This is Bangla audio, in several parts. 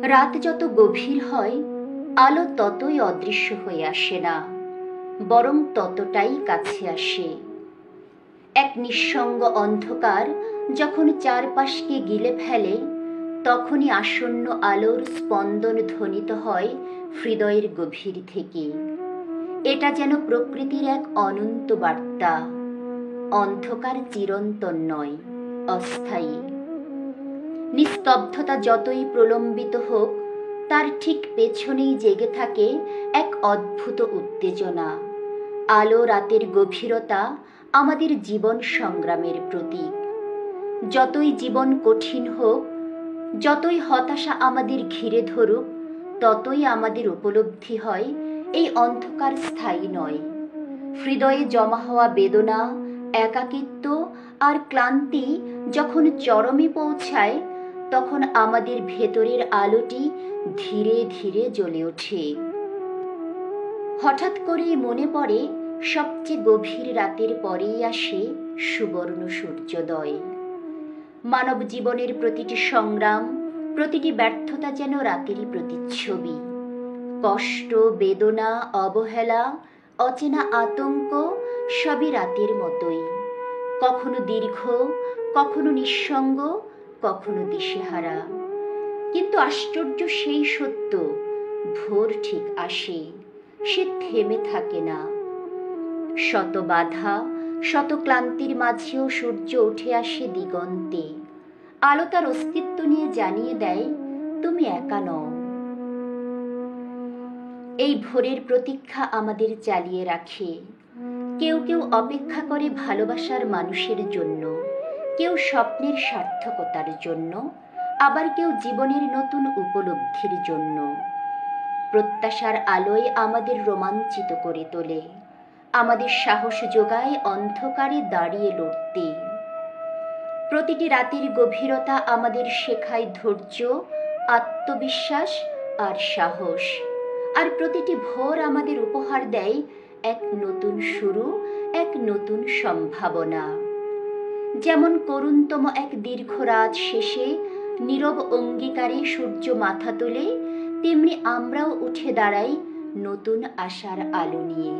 রাত যত গভীর হয়, আলো ততই অদৃশ্য হয়ে আসে না, বরং ততটাই কাছে আসে। এক নিঃসঙ্গ অন্ধকার যখন চারপাশকে গিলে ফেলে, তখনই আসন্ন আলোর স্পন্দন ধ্বনিত হয় হৃদয়ের গভীর থেকে। এটা যেন প্রকৃতির এক অনন্ত বার্তা। অন্ধকার চিরন্তন নয়, অস্থায়ী। নিস্তব্ধতা যতই প্রলম্বিত হোক, তার ঠিক পেছনেই জেগে থাকে এক অদ্ভুত উত্তেজনা। আলো রাতের গভীরতা আমাদের জীবন সংগ্রামের প্রতীক। যতই জীবন কঠিন হোক, যতই হতাশা আমাদের ঘিরে ধরুক, ততই আমাদের উপলব্ধি হয় এই অন্ধকার স্থায়ী নয়। হৃদয়ে জমা হওয়া বেদনা, একাকিত্ব আর ক্লান্তি যখন চরমে পৌঁছায়, তখন আমাদের ভেতরের আলোটি ধীরে ধীরে জ্বলে ওঠে। হঠাৎ করেই মনে পড়ে, সবচেয়ে গভীর রাতের পরেই আসে সুবর্ণ সূর্যোদয়। মানব জীবনের প্রতিটি সংগ্রাম, প্রতিটি ব্যর্থতা যেন রাতেরই প্রতিচ্ছবি। কষ্ট, বেদনা, অবহেলা, অচেনা আতঙ্ক সবই রাতের মতোই, কখনো দীর্ঘ, কখনো নিঃসঙ্গ, কখনো দিশেহারা। কিন্তু আশ্চর্য সেই সত্য, ভোর ঠিক আসে, সে থেমে থাকে না। শত বাধা, শত ক্লান্তির মাঝেও সূর্য উঠে আসে দিগন্তে। আলো তার অস্তিত্ব নিয়ে জানিয়ে দেয়, তুমি একা নও। এই ভোরের প্রতীক্ষা আমাদের চালিয়ে রাখে। কেউ কেউ অপেক্ষা করে ভালোবাসার মানুষের জন্য, কেউ স্বপ্নের সার্থকতার জন্য, আবার কেউ জীবনের নতুন উপলব্ধির জন্য। প্রত্যাশার আলোয় আমাদের রোমাঞ্চিত করে তোলে, আমাদের সাহস যোগায় অন্ধকারে দাঁড়িয়ে লড়তে। প্রতিটি রাতের গভীরতা আমাদের শেখায় ধৈর্য, আত্মবিশ্বাস আর সাহস। আর প্রতিটি ভোর আমাদের উপহার দেয় এক নতুন শুরু, এক নতুন সম্ভাবনা। যেমন করুণতম এক দীর্ঘ রাত শেষে নীরব অঙ্গীকারে সূর্য মাথা তোলে, তেমনি আমরাও উঠে দাঁড়াই নতুন আশার আলো নিয়ে।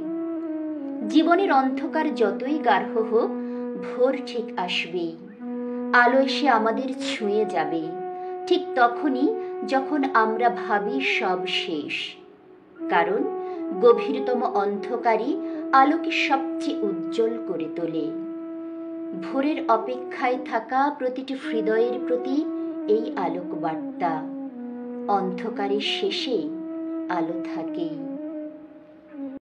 জীবনের অন্ধকার যতই গাঢ় হোক, ভোর ঠিক আসবেই। আলো এসে আমাদের ছুঁয়ে যাবে, ঠিক তখনই যখন আমরা ভাবি সব শেষ। কারণ গভীরতম অন্ধকারই আলোকে সবচেয়ে উজ্জ্বল করে তোলে। ভোরের অপেক্ষায় থাকা প্রতিটি হৃদয়ের প্রতি এই আলোক বার্তা, অন্ধকারের শেষে আলো থাকেই।